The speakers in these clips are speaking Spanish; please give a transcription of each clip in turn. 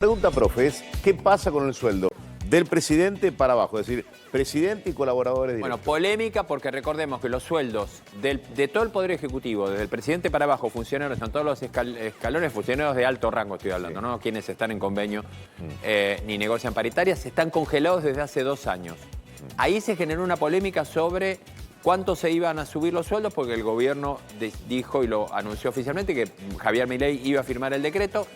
Pregunta, profe, es ¿qué pasa con el sueldo del presidente para abajo? Es decir, presidente y colaboradores directos. Bueno, polémica porque recordemos que los sueldos de todo el Poder Ejecutivo, desde el presidente para abajo, funcionarios, en todos los escalones, funcionarios de alto rango estoy hablando, ¿no? Quienes están en convenio ni negocian paritarias, están congelados desde hace 2 años. Ahí se generó una polémica sobre cuánto se iban a subir los sueldos porque el gobierno dijo y lo anunció oficialmente que Javier Milei iba a firmar el decreto.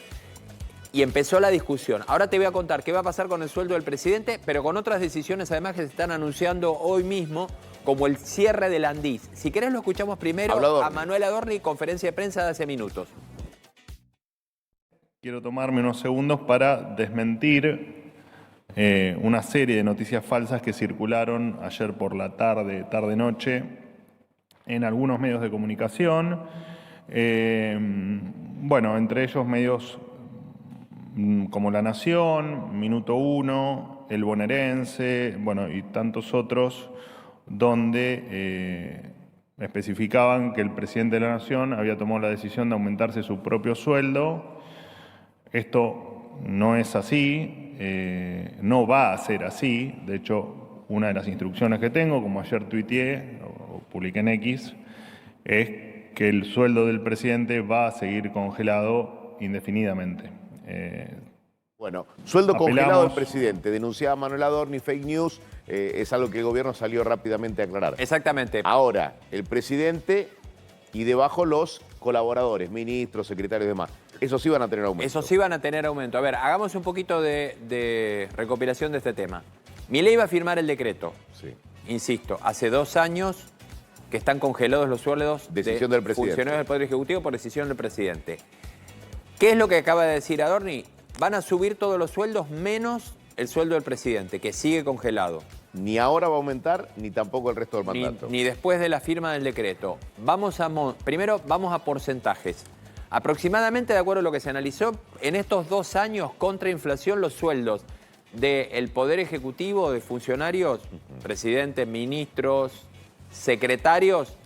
Y empezó la discusión. Ahora te voy a contar qué va a pasar con el sueldo del presidente, pero con otras decisiones además que se están anunciando hoy mismo, como el cierre del Andis. Si querés lo escuchamos primero a Manuel Adorni, conferencia de prensa de hace minutos. Quiero tomarme unos segundos para desmentir una serie de noticias falsas que circularon ayer por la tarde-noche, en algunos medios de comunicación. Bueno, entre ellos medios como La Nación, Minuto 1, El Bonaerense, bueno, y tantos otros, donde especificaban que el presidente de la Nación había tomado la decisión de aumentarse su propio sueldo. Esto no es así, no va a ser así. De hecho, una de las instrucciones que tengo, como ayer tuiteé o publiqué en X, es que el sueldo del presidente va a seguir congelado indefinidamente. Bueno, sueldo congelado del presidente, denunciaba Manuel Adorni, fake news, es algo que el gobierno salió rápidamente a aclarar. Exactamente. Ahora, el presidente y debajo los colaboradores, ministros, secretarios y demás, esos sí van a tener aumento. Esos sí van a tener aumento. A ver, hagamos un poquito de recopilación de este tema. Milei iba a firmar el decreto. Sí. Insisto, hace 2 años que están congelados los sueldos del presidente. Funcionarios del Poder Ejecutivo por decisión del presidente. ¿Qué es lo que acaba de decir Adorni? Van a subir todos los sueldos menos el sueldo del presidente, que sigue congelado. Ni ahora va a aumentar, ni tampoco el resto del mandato. Ni después de la firma del decreto. Primero vamos a porcentajes. Aproximadamente, de acuerdo a lo que se analizó, en estos 2 años contra inflación los sueldos del Poder Ejecutivo, de funcionarios, presidentes, ministros, secretarios,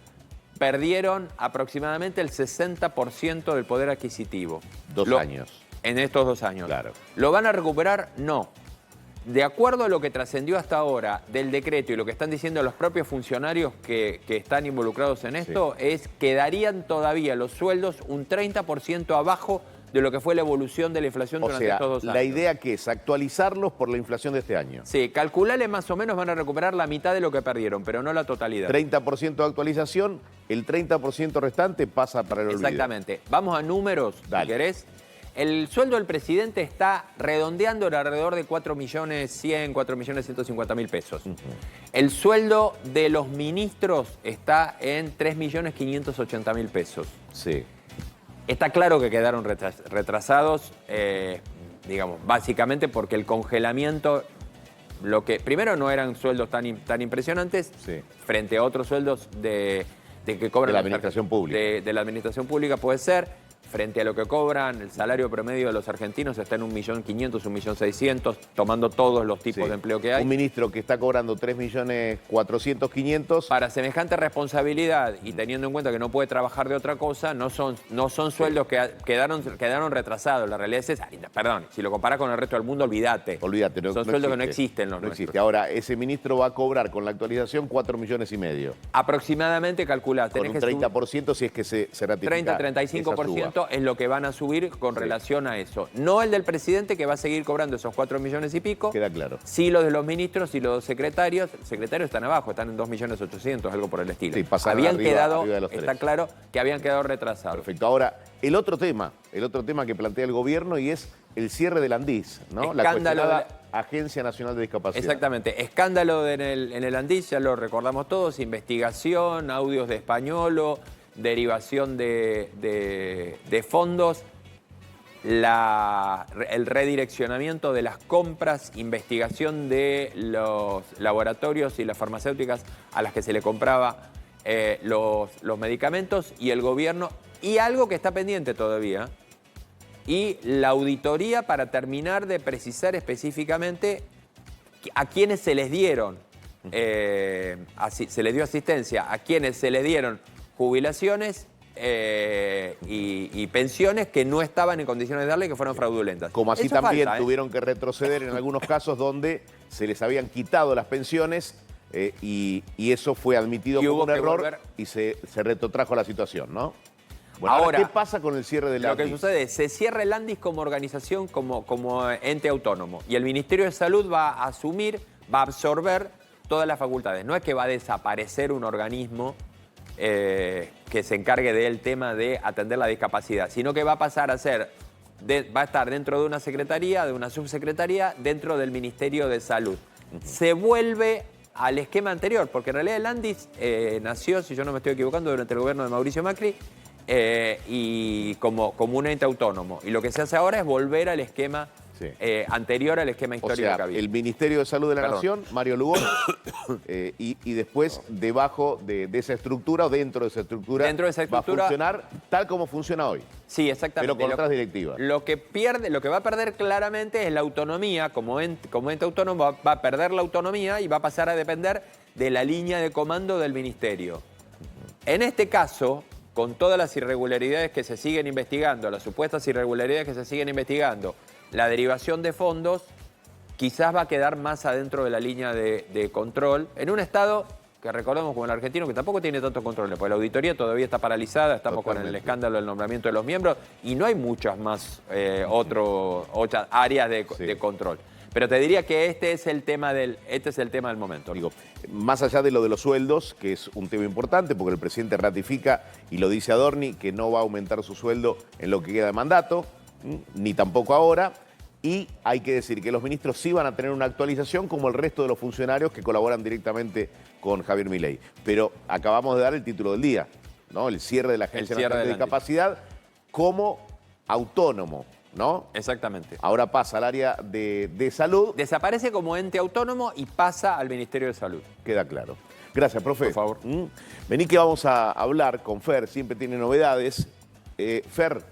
perdieron aproximadamente el 60% del poder adquisitivo. 2 años. En estos 2 años. Claro. ¿Lo van a recuperar? No. De acuerdo a lo que trascendió hasta ahora del decreto y lo que están diciendo los propios funcionarios que están involucrados en esto, es que quedarían todavía los sueldos un 30% abajo de lo que fue la evolución de la inflación durante estos 2 años. La idea que es actualizarlos por la inflación de este año. Sí, calculale más o menos van a recuperar la mitad de lo que perdieron, pero no la totalidad. 30% de actualización, el 30% restante pasa para el olvido. Exactamente. Vamos a números, si querés. El sueldo del presidente está redondeando en alrededor de 4.100.000, 4.150.000 pesos. El sueldo de los ministros está en 3.580.000 pesos. Sí. Está claro que quedaron retrasados, digamos, básicamente porque el congelamiento, primero no eran sueldos tan impresionantes frente a otros sueldos de que cobran la administración pública. De la administración pública puede ser. Frente a lo que cobran, el salario promedio de los argentinos está en 1.500.000, 1.600.000, tomando todos los tipos de empleo que hay. Un ministro que está cobrando 3.400.000, Para semejante responsabilidad y teniendo en cuenta que no puede trabajar de otra cosa, no son sueldos que quedaron retrasados. La realidad es esa. Perdón, si lo comparas con el resto del mundo, olvídate. Olvídate. Son sueldos que no existen los nuestros. Ahora, ese ministro va a cobrar con la actualización 4,5 millones. Aproximadamente, calculá. Con un 30% si es que se ratifica. 30-35%. Es lo que van a subir con relación a eso. No el del presidente, que va a seguir cobrando esos 4 millones y pico. Queda claro. Sí los de los ministros y los secretarios. Los secretarios están abajo, están en 2.800.000, algo por el estilo. Sí, pasaron habían arriba, quedado, arriba de los está claro que habían quedado retrasados. Perfecto. Ahora, el otro tema que plantea el gobierno y es el cierre del Andis, ¿no? La cuestionada Agencia Nacional de Discapacidad. Exactamente. Escándalo en el Andis, ya lo recordamos todos, investigación, audios de Españolo, derivación de fondos, el redireccionamiento de las compras, investigación de los laboratorios y las farmacéuticas a las que se le compraba los medicamentos y el gobierno, y algo que está pendiente todavía, y la auditoría para terminar de precisar específicamente a quienes se les dieron, se les dio asistencia, a quienes se les dieron jubilaciones y pensiones que no estaban en condiciones de darle y que fueron fraudulentas. Como así Eso también falta, tuvieron que retroceder en algunos casos donde se les habían quitado las pensiones y eso fue admitido como un error y se retrotrajo la situación, ¿no? Bueno, ahora, ¿qué pasa con el cierre del ANDIS? Lo que sucede es, se cierra el ANDIS como organización, como ente autónomo. Y el Ministerio de Salud va a asumir, va a absorber todas las facultades. No es que va a desaparecer un organismo que se encargue del tema de atender la discapacidad, sino que va a pasar a ser, va a estar dentro de una secretaría, de una subsecretaría, dentro del Ministerio de Salud. Se vuelve al esquema anterior, porque en realidad el ANDIS nació, si yo no me estoy equivocando, durante el gobierno de Mauricio Macri, y como un ente autónomo. Y lo que se hace ahora es volver al esquema anterior al esquema histórico que había. El Ministerio de Salud de la Nación, Mario Lugones, y después debajo de esa estructura o dentro de esa estructura, va a funcionar tal como funciona hoy. Sí, exactamente. Pero con otras directivas. Lo que va a perder claramente es la autonomía, como ente autónomo va a perder la autonomía y va a pasar a depender de la línea de comando del ministerio. En este caso, con todas las irregularidades que se siguen investigando, las supuestas irregularidades que se siguen investigando, la derivación de fondos quizás va a quedar más adentro de la línea de control, en un estado que recordemos como el argentino, que tampoco tiene tantos controles, porque la auditoría todavía está paralizada, estamos con el escándalo del nombramiento de los miembros y no hay muchas más otras áreas de control. Pero te diría que este es el tema del momento. Digo, más allá de lo de los sueldos, que es un tema importante, porque el presidente ratifica, y lo dice Adorni, que no va a aumentar su sueldo en lo que queda de mandato, ni tampoco ahora, y hay que decir que los ministros sí van a tener una actualización como el resto de los funcionarios que colaboran directamente con Javier Milei. Pero acabamos de dar el título del día, ¿no? El cierre de la Agencia Nacional de Discapacidad como autónomo, ¿no? Exactamente. Ahora pasa al área de salud. Desaparece como ente autónomo y pasa al Ministerio de Salud. Queda claro. Gracias, profe. Por favor. Vení que vamos a hablar con Fer, siempre tiene novedades. Fer.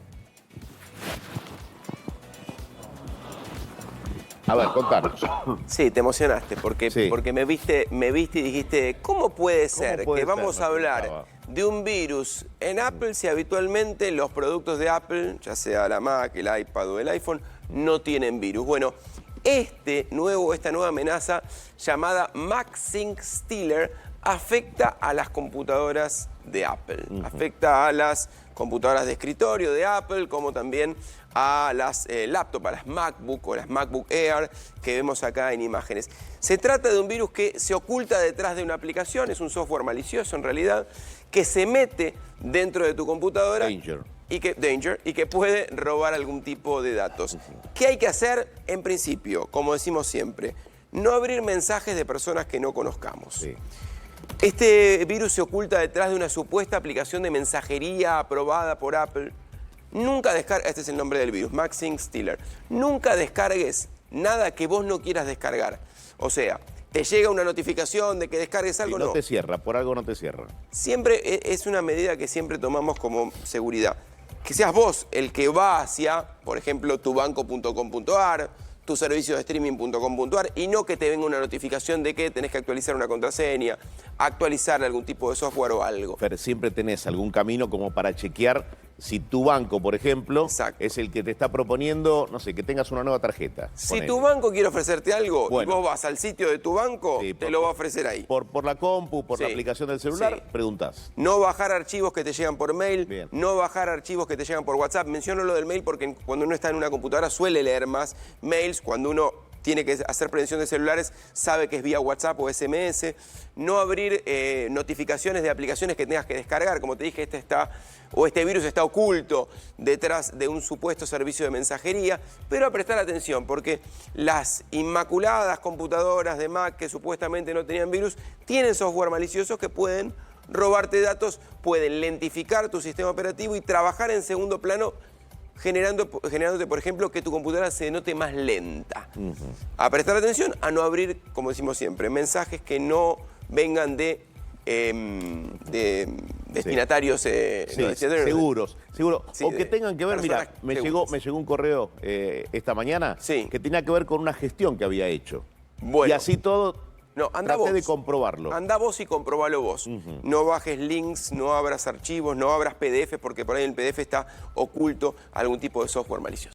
A ver, contanos. Sí, te emocionaste porque me viste y dijiste, ¿cómo puede ser que vamos a hablar de un virus en Apple si habitualmente los productos de Apple, ya sea la Mac, el iPad o el iPhone, no tienen virus? Bueno, esta nueva amenaza llamada MagSafe Stealer afecta a las computadoras de Apple. Afecta a las computadoras de escritorio de Apple, como también a las laptops, a las MacBook o las MacBook Air que vemos acá en imágenes. Se trata de un virus que se oculta detrás de una aplicación, es un software malicioso en realidad, que se mete dentro de tu computadora y que puede robar algún tipo de datos. ¿Qué hay que hacer? En principio, como decimos siempre, no abrir mensajes de personas que no conozcamos. Este virus se oculta detrás de una supuesta aplicación de mensajería aprobada por Apple. Nunca descargues, este es el nombre del virus, MagSafe Stealer. Nunca descargues nada que vos no quieras descargar. O sea, te llega una notificación de que descargues algo, no te cierra, por algo no te cierra. Siempre es una medida que siempre tomamos como seguridad. Que seas vos el que va hacia, por ejemplo, tubanco.com.ar, tu servicio de streaming.com.ar y no que te venga una notificación de que tenés que actualizar una contraseña, actualizar algún tipo de software o algo. Fer, siempre tenés algún camino como para chequear si tu banco, por ejemplo, es el que te está proponiendo, no sé, que tengas una nueva tarjeta. Si tu banco quiere ofrecerte algo y vos vas al sitio de tu banco, te lo va a ofrecer ahí. Por la compu, por la aplicación del celular, preguntás. No bajar archivos que te llegan por mail, no bajar archivos que te llegan por WhatsApp. Menciono lo del mail porque cuando uno está en una computadora suele leer más mails. Cuando uno tiene que hacer prevención de celulares, sabe que es vía WhatsApp o SMS. No abrir notificaciones de aplicaciones que tengas que descargar. Como te dije, este virus está oculto detrás de un supuesto servicio de mensajería. Pero a prestar atención, porque las inmaculadas computadoras de Mac que supuestamente no tenían virus, tienen software maliciosos que pueden robarte datos, pueden lentificar tu sistema operativo y trabajar en segundo plano, generándote, por ejemplo, que tu computadora se note más lenta. A prestar atención, a no abrir, como decimos siempre, mensajes que no vengan de destinatarios seguros. O que tengan que ver, mira, me llegó un correo esta mañana que tenía que ver con una gestión que había hecho. Y así todo No, anda Traté vos. de comprobarlo. Anda vos y comprobalo vos. No bajes links, no abras archivos, no abras PDF, porque por ahí en el PDF está oculto algún tipo de software malicioso.